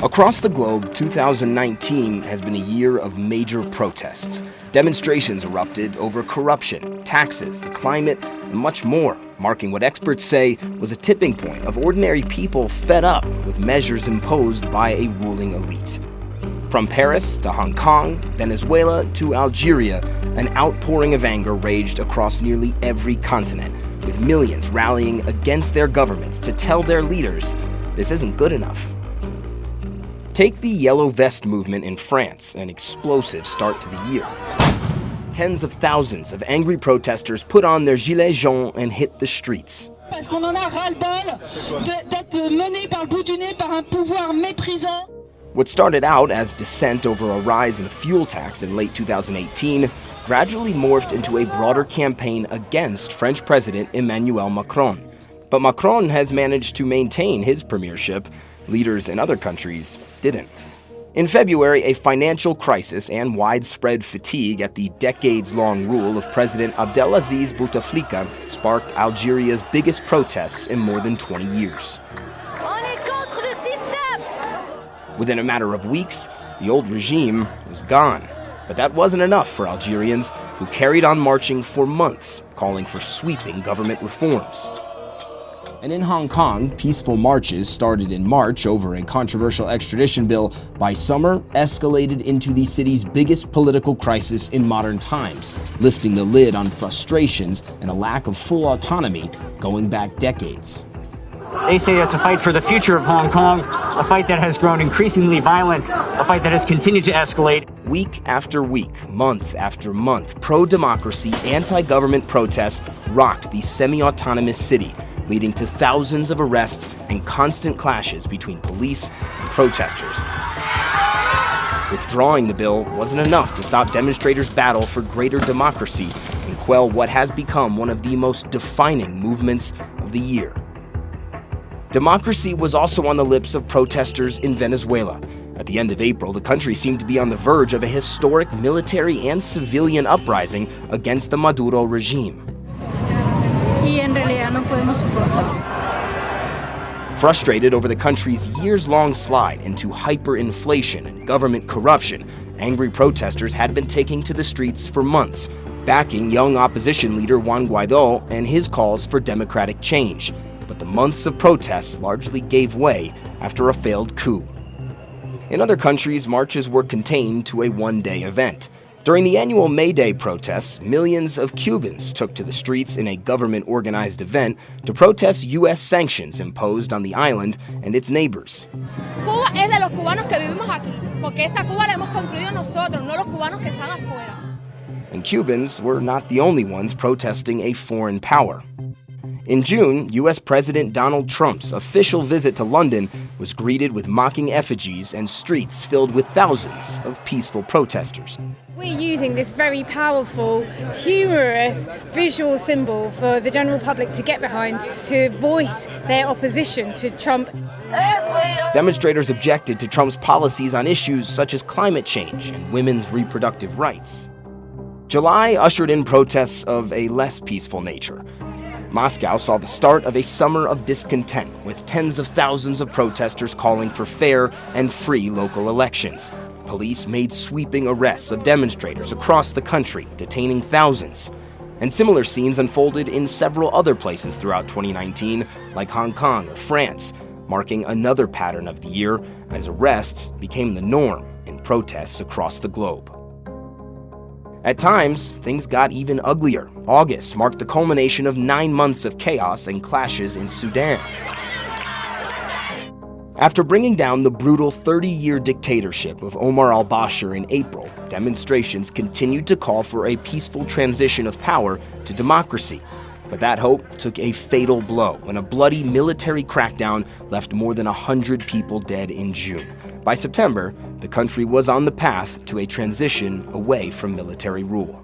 Across the globe, 2019 has been a year of major protests. Demonstrations erupted over corruption, taxes, the climate, and much more, marking what experts say was a tipping point of ordinary people fed up with measures imposed by a ruling elite. From Paris to Hong Kong, Venezuela to Algeria, an outpouring of anger raged across nearly every continent, with millions rallying against their governments to tell their leaders this isn't good enough. Take the Yellow Vest movement in France, an explosive start to the year. Tens of thousands of angry protesters put on their gilets jaunes and hit the streets. Parce qu'on en a ras-le-bol d'être mené par le bout du nez par un pouvoir méprisant. What started out as dissent over a rise in a fuel tax in late 2018 gradually morphed into a broader campaign against French President Emmanuel Macron. But Macron has managed to maintain his premiership. Leaders in other countries didn't. In February, a financial crisis and widespread fatigue at the decades-long rule of President Abdelaziz Bouteflika sparked Algeria's biggest protests in more than 20 years. Within a matter of weeks, the old regime was gone. But that wasn't enough for Algerians, who carried on marching for months, calling for sweeping government reforms. And in Hong Kong, peaceful marches started in March over a controversial extradition bill by summer escalated into the city's biggest political crisis in modern times, lifting the lid on frustrations and a lack of full autonomy going back decades. They say it's a fight for the future of Hong Kong, a fight that has grown increasingly violent, a fight that has continued to escalate. Week after week, month after month, pro-democracy, anti-government protests rocked the semi-autonomous city, leading to thousands of arrests and constant clashes between police and protesters. Withdrawing the bill wasn't enough to stop demonstrators' battle for greater democracy and quell what has become one of the most defining movements of the year. Democracy was also on the lips of protesters in Venezuela. At the end of April, the country seemed to be on the verge of a historic military and civilian uprising against the Maduro regime. Frustrated over the country's years-long slide into hyperinflation and government corruption, angry protesters had been taking to the streets for months, backing young opposition leader Juan Guaido and his calls for democratic change. But the months of protests largely gave way after a failed coup. In other countries, marches were contained to a one-day event. During the annual May Day protests, millions of Cubans took to the streets in a government-organized event to protest U.S. sanctions imposed on the island and its neighbors. Cuba es de los cubanos que vivimos aquí, porque esta Cuba la hemos construido nosotros, no los cubanos que están afuera. And Cubans were not the only ones protesting a foreign power. In June, U.S. President Donald Trump's official visit to London was greeted with mocking effigies and streets filled with thousands of peaceful protesters. We're using this very powerful, humorous visual symbol for the general public to get behind, to voice their opposition to Trump. Demonstrators objected to Trump's policies on issues such as climate change and women's reproductive rights. July ushered in protests of a less peaceful nature. Moscow saw the start of a summer of discontent, with tens of thousands of protesters calling for fair and free local elections. Police made sweeping arrests of demonstrators across the country, detaining thousands. And similar scenes unfolded in several other places throughout 2019, like Hong Kong or France, marking another pattern of the year as arrests became the norm in protests across the globe. At times, things got even uglier. August marked the culmination of 9 months of chaos and clashes in Sudan. After bringing down the brutal 30-year dictatorship of Omar al-Bashir in April, demonstrations continued to call for a peaceful transition of power to democracy. But that hope took a fatal blow when a bloody military crackdown left more than 100 people dead in June. By September, the country was on the path to a transition away from military rule.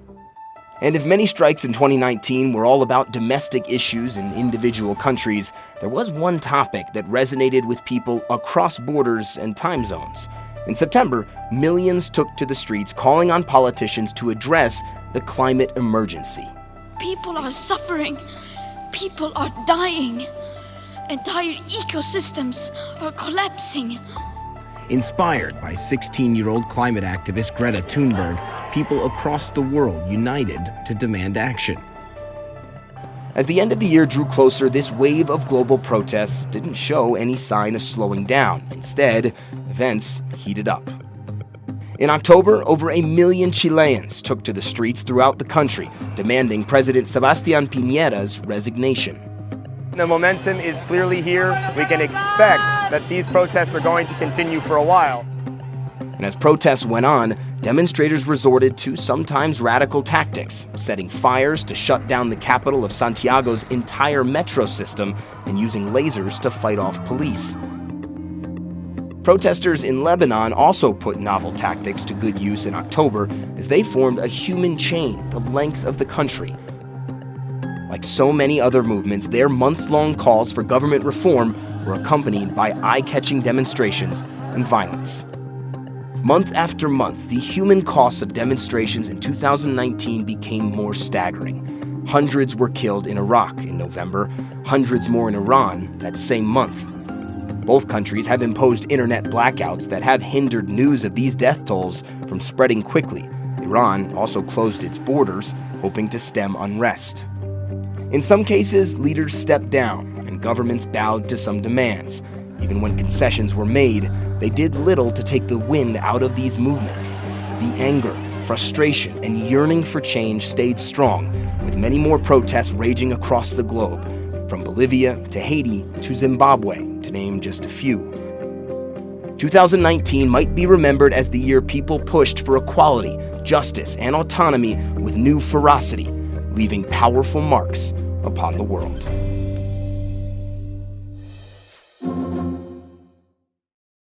And if many strikes in 2019 were all about domestic issues in individual countries, there was one topic that resonated with people across borders and time zones. In September, millions took to the streets calling on politicians to address the climate emergency. People are suffering. People are dying. Entire ecosystems are collapsing. Inspired by 16-year-old climate activist Greta Thunberg, people across the world united to demand action. As the end of the year drew closer, this wave of global protests didn't show any sign of slowing down. Instead, events heated up. In October, over 1 million Chileans took to the streets throughout the country, demanding President Sebastián Piñera's resignation. The momentum is clearly here. We can expect that these protests are going to continue for a while. And as protests went on, demonstrators resorted to sometimes radical tactics, setting fires to shut down the capital of Santiago's entire metro system and using lasers to fight off police. Protesters in Lebanon also put novel tactics to good use in October as they formed a human chain the length of the country. Like so many other movements, their months-long calls for government reform were accompanied by eye-catching demonstrations and violence. Month after month, the human costs of demonstrations in 2019 became more staggering. Hundreds were killed in Iraq in November, hundreds more in Iran that same month. Both countries have imposed internet blackouts that have hindered news of these death tolls from spreading quickly. Iran also closed its borders, hoping to stem unrest. In some cases, leaders stepped down and governments bowed to some demands. Even when concessions were made, they did little to take the wind out of these movements. The anger, frustration, and yearning for change stayed strong, with many more protests raging across the globe, from Bolivia to Haiti to Zimbabwe, to name just a few. 2019 might be remembered as the year people pushed for equality, justice, and autonomy with new ferocity, leaving powerful marks upon the world.